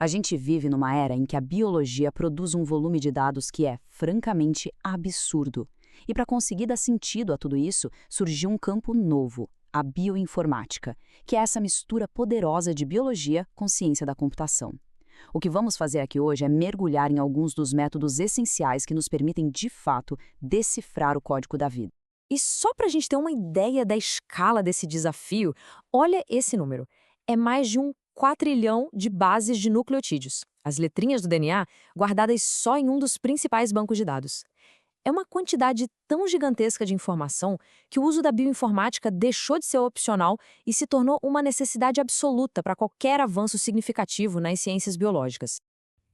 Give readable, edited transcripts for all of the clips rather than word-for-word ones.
A gente vive numa era em que a biologia produz um volume de dados que é, francamente, absurdo. E para conseguir dar sentido a tudo isso, surgiu um campo novo, a bioinformática, que é essa mistura poderosa de biologia com ciência da computação. O que vamos fazer aqui hoje é mergulhar em alguns dos métodos essenciais que nos permitem, de fato, decifrar o código da vida. E só para a gente ter uma ideia da escala desse desafio, olha esse número. É mais de um quatrilhão de bases de nucleotídeos, as letrinhas do DNA guardadas só em um dos principais bancos de dados. É uma quantidade tão gigantesca de informação que o uso da bioinformática deixou de ser opcional e se tornou uma necessidade absoluta para qualquer avanço significativo nas ciências biológicas.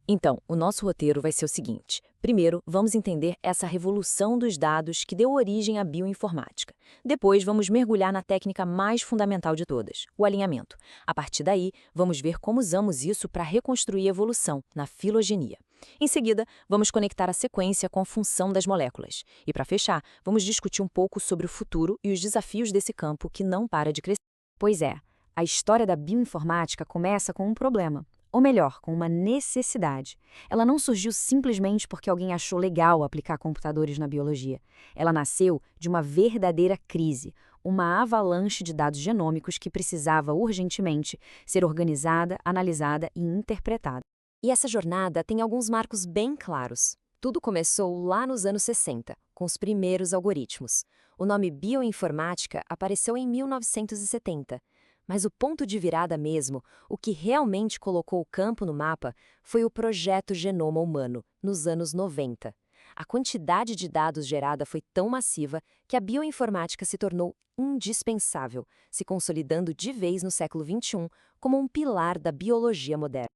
Então, o nosso roteiro vai ser o seguinte. Primeiro, vamos entender essa revolução dos dados que deu origem à bioinformática. Depois, vamos mergulhar na técnica mais fundamental de todas, o alinhamento. A partir daí, vamos ver como usamos isso para reconstruir a evolução, na filogenia. Em seguida, vamos conectar a sequência com a função das moléculas. E para fechar, vamos discutir um pouco sobre o futuro e os desafios desse campo que não para de crescer. Pois é, a história da bioinformática começa com um problema. Ou melhor, com uma necessidade. Ela não surgiu simplesmente porque alguém achou legal aplicar computadores na biologia. Ela nasceu de uma verdadeira crise, uma avalanche de dados genômicos que precisava urgentemente ser organizada, analisada e interpretada. E essa jornada tem alguns marcos bem claros. Tudo começou lá nos anos 60, com os primeiros algoritmos. O nome bioinformática apareceu em 1970. Mas o ponto de virada mesmo, o que realmente colocou o campo no mapa, foi o Projeto Genoma Humano, nos anos 90. A quantidade de dados gerada foi tão massiva que a bioinformática se tornou indispensável, se consolidando de vez no século XXI como um pilar da biologia moderna.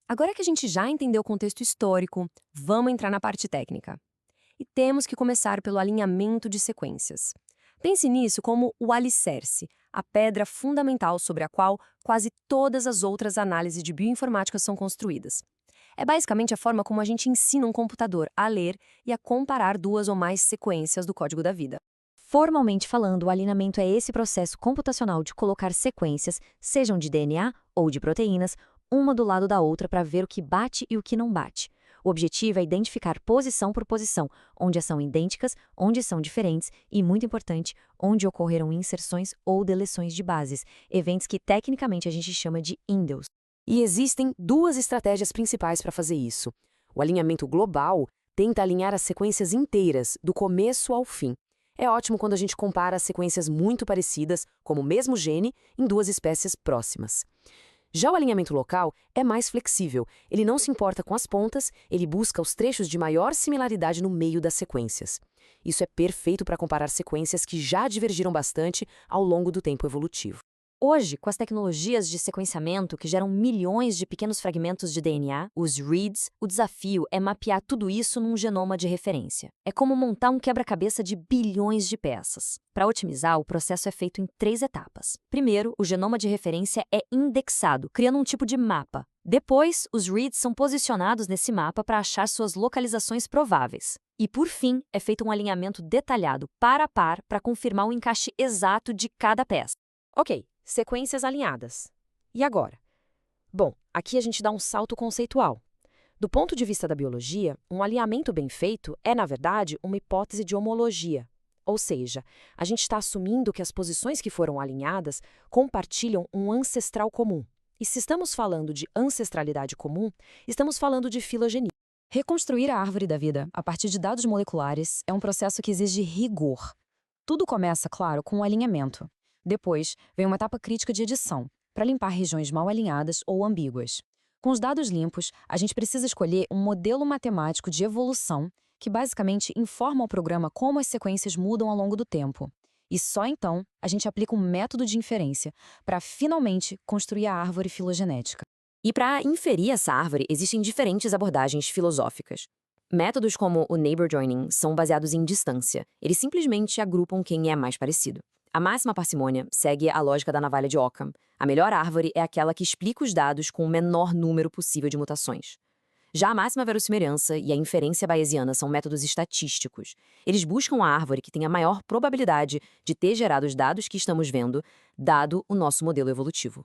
Agora que a gente já entendeu o contexto histórico, vamos entrar na parte técnica. E temos que começar pelo alinhamento de sequências. Pense nisso como o alicerce, a pedra fundamental sobre a qual quase todas as outras análises de bioinformática são construídas. É basicamente a forma como a gente ensina um computador a ler e a comparar duas ou mais sequências do código da vida. Formalmente falando, o alinhamento é esse processo computacional de colocar sequências, sejam de DNA ou de proteínas, uma do lado da outra para ver o que bate e o que não bate. O objetivo é identificar posição por posição, onde são idênticas, onde são diferentes e, muito importante, onde ocorreram inserções ou deleções de bases, eventos que tecnicamente a gente chama de indels. E existem duas estratégias principais para fazer isso. O alinhamento global tenta alinhar as sequências inteiras, do começo ao fim. É ótimo quando a gente compara sequências muito parecidas, como o mesmo gene, em duas espécies próximas. Já o alinhamento local é mais flexível, ele não se importa com as pontas, ele busca os trechos de maior similaridade no meio das sequências. Isso é perfeito para comparar sequências que já divergiram bastante ao longo do tempo evolutivo. Hoje, com as tecnologias de sequenciamento que geram milhões de pequenos fragmentos de DNA, os reads, o desafio é mapear tudo isso num genoma de referência. É como montar um quebra-cabeça de bilhões de peças. Para otimizar, o processo é feito em 3 etapas. Primeiro, o genoma de referência é indexado, criando um tipo de mapa. Depois, os reads são posicionados nesse mapa para achar suas localizações prováveis. E, por fim, é feito um alinhamento detalhado, par a par, para confirmar o encaixe exato de cada peça. Ok. Sequências alinhadas. E agora? Bom, aqui a gente dá um salto conceitual. Do ponto de vista da biologia, um alinhamento bem feito é, na verdade, uma hipótese de homologia. Ou seja, a gente está assumindo que as posições que foram alinhadas compartilham um ancestral comum. E se estamos falando de ancestralidade comum, estamos falando de filogenia. Reconstruir a árvore da vida a partir de dados moleculares é um processo que exige rigor. Tudo começa, claro, com o alinhamento. Depois, vem uma etapa crítica de edição, para limpar regiões mal alinhadas ou ambíguas. Com os dados limpos, a gente precisa escolher um modelo matemático de evolução que basicamente informa ao programa como as sequências mudam ao longo do tempo. E só então a gente aplica um método de inferência para finalmente construir a árvore filogenética. E para inferir essa árvore, existem diferentes abordagens filosóficas. Métodos como o neighbor joining são baseados em distância. Eles simplesmente agrupam quem é mais parecido. A máxima parcimônia segue a lógica da navalha de Occam. A melhor árvore é aquela que explica os dados com o menor número possível de mutações. Já a máxima verossimilhança e a inferência bayesiana são métodos estatísticos. Eles buscam a árvore que tem a maior probabilidade de ter gerado os dados que estamos vendo, dado o nosso modelo evolutivo.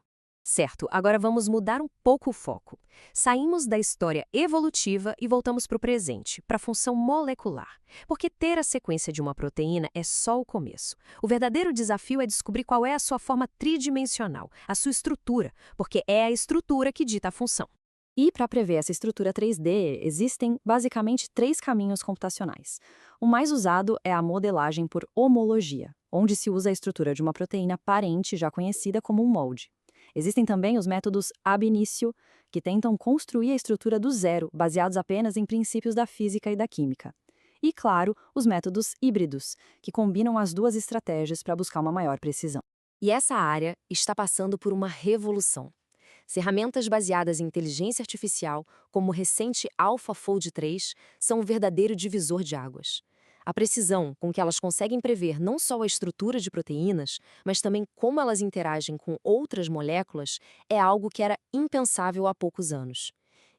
Certo, agora vamos mudar um pouco o foco. Saímos da história evolutiva e voltamos para o presente, para a função molecular. Porque ter a sequência de uma proteína é só o começo. O verdadeiro desafio é descobrir qual é a sua forma tridimensional, a sua estrutura, porque é a estrutura que dita a função. E para prever essa estrutura 3D, existem basicamente 3 caminhos computacionais. O mais usado é a modelagem por homologia, onde se usa a estrutura de uma proteína parente já conhecida como um molde. Existem também os métodos ab initio, que tentam construir a estrutura do zero, baseados apenas em princípios da física e da química. E, claro, os métodos híbridos, que combinam as duas estratégias para buscar uma maior precisão. E essa área está passando por uma revolução. Ferramentas baseadas em inteligência artificial, como o recente AlphaFold 3, são um verdadeiro divisor de águas. A precisão com que elas conseguem prever não só a estrutura de proteínas, mas também como elas interagem com outras moléculas, é algo que era impensável há poucos anos.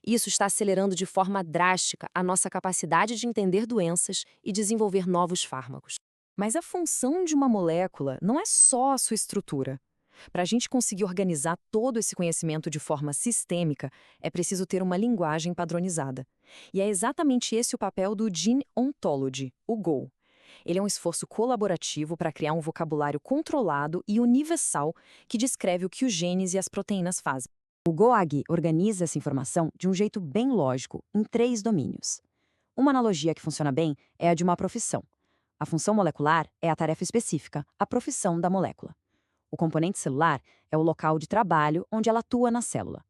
Isso está acelerando de forma drástica a nossa capacidade de entender doenças e desenvolver novos fármacos. Mas a função de uma molécula não é só a sua estrutura. Para a gente conseguir organizar todo esse conhecimento de forma sistêmica, é preciso ter uma linguagem padronizada. E é exatamente esse o papel do Gene Ontology, o GO. Ele é um esforço colaborativo para criar um vocabulário controlado e universal que descreve o que os genes e as proteínas fazem. O GOAG organiza essa informação de um jeito bem lógico, em 3 domínios. Uma analogia que funciona bem é a de uma profissão. A função molecular é a tarefa específica, a profissão da molécula. O componente celular é o local de trabalho onde ela atua na célula.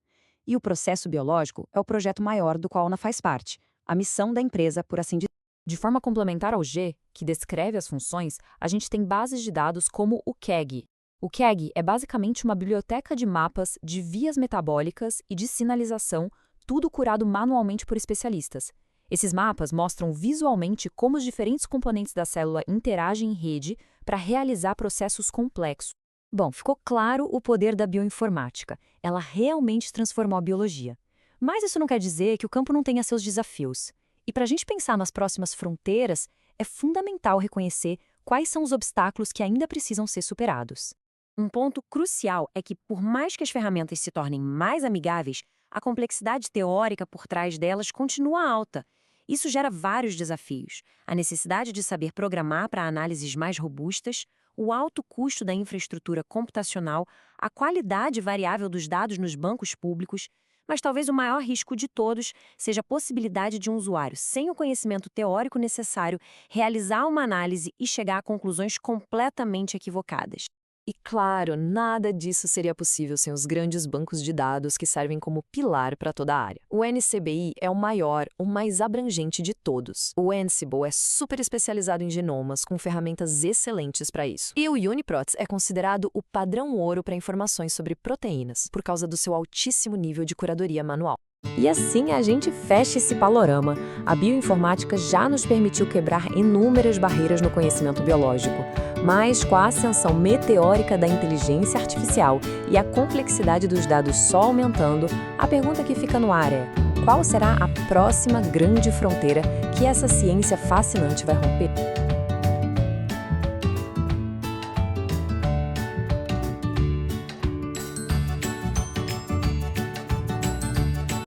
E o processo biológico é o projeto maior do qual ela faz parte, a missão da empresa, por assim dizer. De forma complementar ao G, que descreve as funções, a gente tem bases de dados como o KEGG. O KEGG é basicamente uma biblioteca de mapas de vias metabólicas e de sinalização, tudo curado manualmente por especialistas. Esses mapas mostram visualmente como os diferentes componentes da célula interagem em rede para realizar processos complexos. Bom, ficou claro o poder da bioinformática. Ela realmente transformou a biologia. Mas isso não quer dizer que o campo não tenha seus desafios. E para a gente pensar nas próximas fronteiras, é fundamental reconhecer quais são os obstáculos que ainda precisam ser superados. Um ponto crucial é que, por mais que as ferramentas se tornem mais amigáveis, a complexidade teórica por trás delas continua alta. Isso gera vários desafios. A necessidade de saber programar para análises mais robustas, o alto custo da infraestrutura computacional, a qualidade variável dos dados nos bancos públicos, mas talvez o maior risco de todos seja a possibilidade de um usuário sem o conhecimento teórico necessário realizar uma análise e chegar a conclusões completamente equivocadas. E claro, nada disso seria possível sem os grandes bancos de dados que servem como pilar para toda a área. O NCBI é o maior, o mais abrangente de todos. O Ansible é super especializado em genomas, com ferramentas excelentes para isso. E o UniProts é considerado o padrão ouro para informações sobre proteínas, por causa do seu altíssimo nível de curadoria manual. E assim a gente fecha esse panorama. A bioinformática já nos permitiu quebrar inúmeras barreiras no conhecimento biológico. Mas com a ascensão meteórica da inteligência artificial e a complexidade dos dados só aumentando, a pergunta que fica no ar é: qual será a próxima grande fronteira que essa ciência fascinante vai romper?